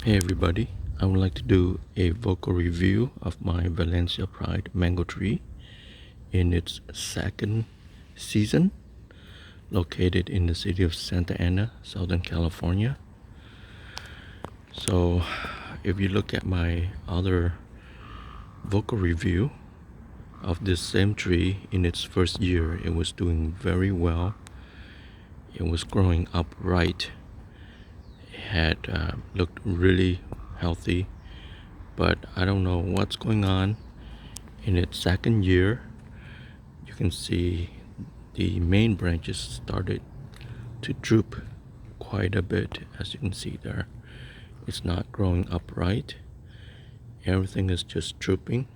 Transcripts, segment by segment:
Hey everybody, I would like to do a vocal review of my Valencia Pride mango tree in its second season, located in the city of Santa Ana, Southern California. So if you look at my other vocal review of this same tree in its first year, it was doing very well. It was growing upright. It had looked really healthy, but I don't know what's going on. In its second year, you can see the main branches started to droop quite a bit, as you can see there. It's not growing upright. Everything is just drooping,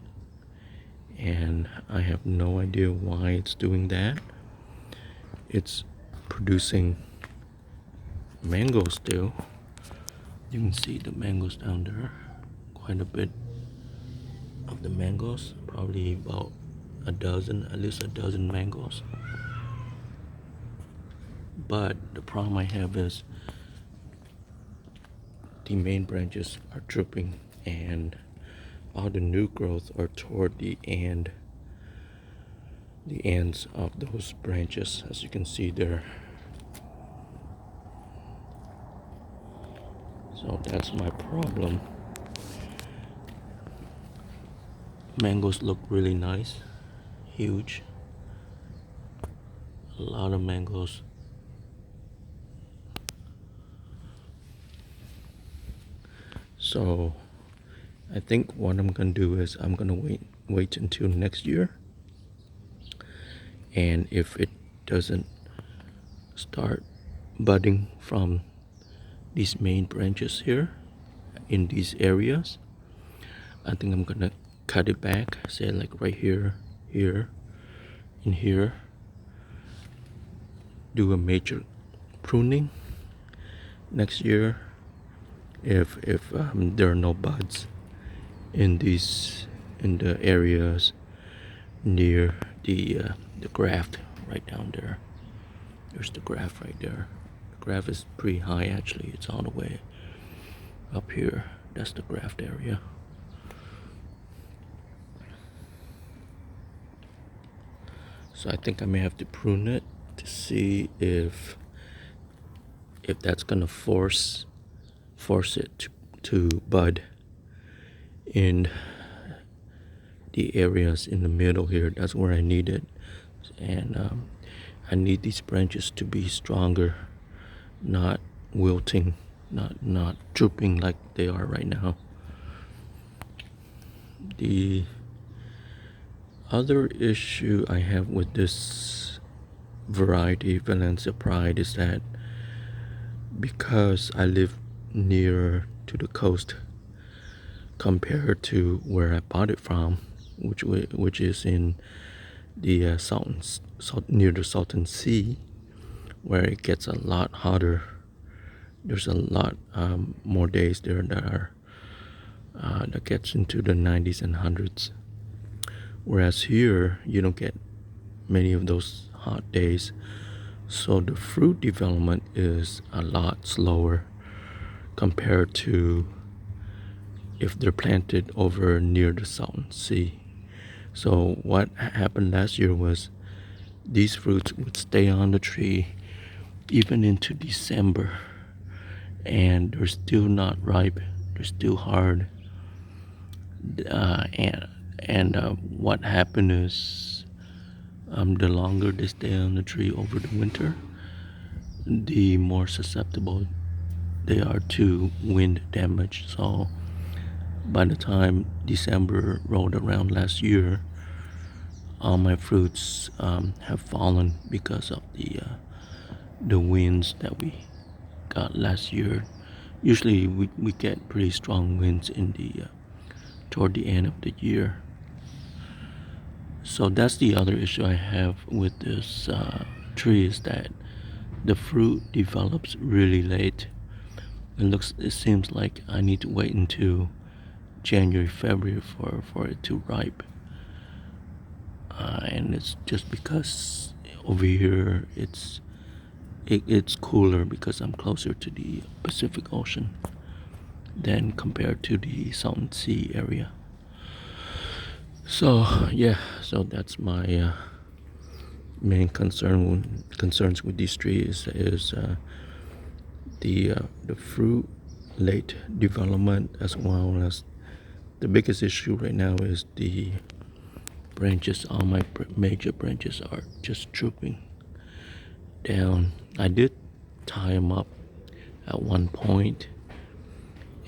and I have no idea why it's doing that. It's producing mangoes still. You can see the mangoes down there, quite a bit of the mangoes, probably about a dozen, at least a dozen mangoes. But the problem I have is the main branches are drooping and all the new growth are toward the ends of those branches, as you can see there. So that's my problem. Mangoes look really nice, huge, a lot of mangoes. So I think what I'm gonna do is I'm gonna wait until next year, and if it doesn't start budding from these main branches here in these areas, I think I'm gonna cut it back, say like right here, here, in here, do a major pruning next year if there are no buds in the areas near the graft right down there. There's the graft right there. The graft is pretty high actually. It's all the way up here. That's the graft area. So I think I may have to prune it to see if that's gonna force it to bud in the areas in the middle here. That's where I need it, and I need these branches to be stronger, not wilting, not drooping like they are right now. The other issue I have with this variety, Valencia Pride, is that because I live near to the coast compared to where I bought it from, which is in the near the Salton Sea, where it gets a lot hotter. There's a lot more days there that gets into the 90s and 100s. Whereas here, you don't get many of those hot days, so the fruit development is a lot slower compared to if they're planted over near the Salton Sea. So what happened last year was these fruits would stay on the tree even into December, and they're still not ripe. They're still hard. And what happened is the longer they stay on the tree over the winter, the more susceptible they are to wind damage. So by the time December rolled around last year, all my fruits have fallen because of the winds that we got last year. Usually we get pretty strong winds in the toward the end of the year. So that's the other issue I have with this tree, is that the fruit develops really late. It seems like I need to wait until January, February for it to ripe. And it's just because over here it's cooler because I'm closer to the Pacific Ocean. than compared to the Salton Sea area. So yeah, so that's my main concerns with these trees is the fruit late development, as well as the biggest issue right now is the branches. All my major branches are just drooping down. I did tie them up at one point,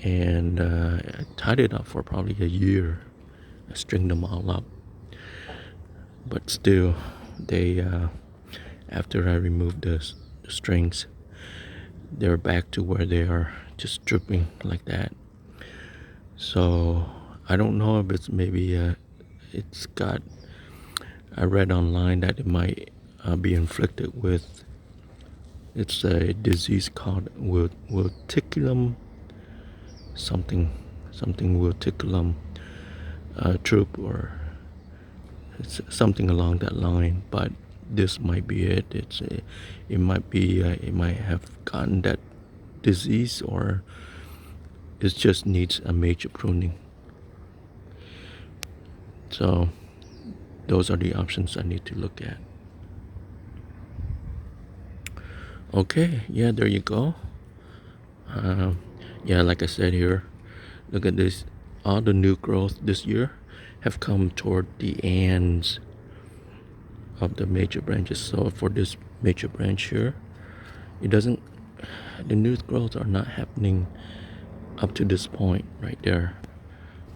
and I tied it up for probably a year. I stringed them all up, but still, they after I removed the strings, they're back to where they are, just dripping like that. So I don't know if it's maybe it's got. I read online that it might be inflicted with. It's a disease called verticillium something verticillium troop, or it's something along that line. But this might be it. It might be it might have gotten that disease, or it just needs a major pruning. So those are the options I need to look at. Okay, yeah, there you go. Yeah, like I said here, look at this. All the new growth this year have come toward the ends of the major branches. So for this major branch here, it doesn't, the new growth are not happening up to this point right there.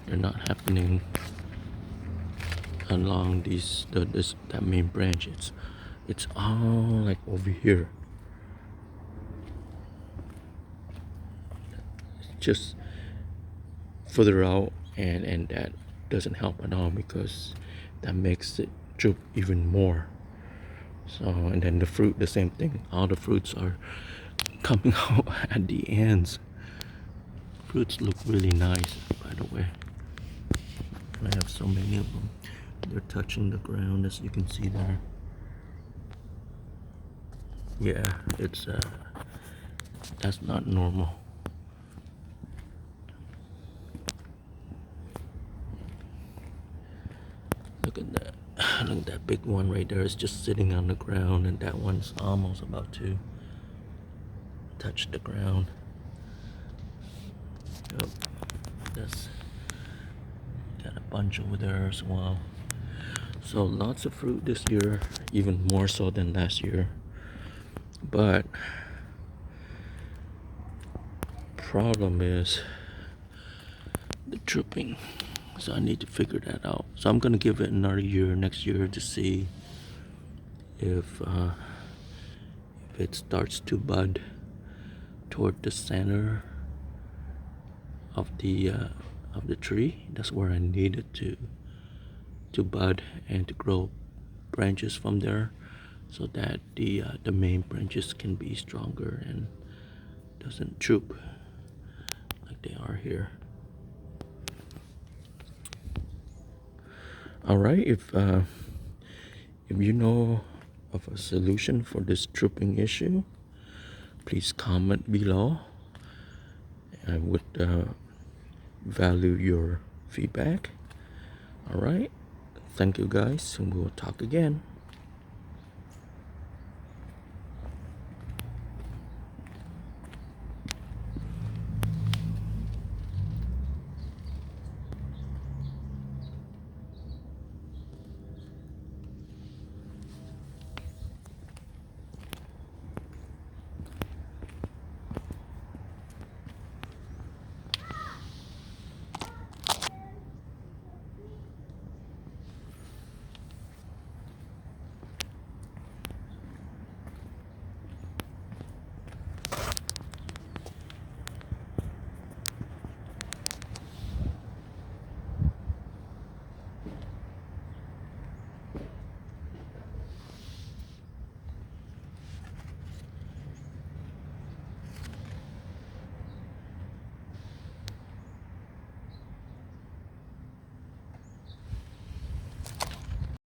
They're not happening along that main branch. It's all like over here. It's just further out, and that doesn't help at all, because that makes it droop even more. So, and then the fruit, the same thing. All the fruits are coming out at the ends. Fruits look really nice, by the way. I have so many of them. They're touching the ground, as you can see there. Yeah, it's that's not normal. Look at that. Look at that big one right there. It's just sitting on the ground, and that one's almost about to touch the ground. Yep. That's got a bunch over there as well. So lots of fruit this year, even more so than last year. But problem is the drooping. So I need to figure that out. So I'm gonna give it another year, next year, to see if it starts to bud toward the center of the tree. That's where I need it to bud and to grow branches from there, so that the main branches can be stronger and doesn't droop like they are here. All right, if you know of a solution for this drooping issue, please comment below. I would value your feedback. All right, thank you guys, and we'll talk again.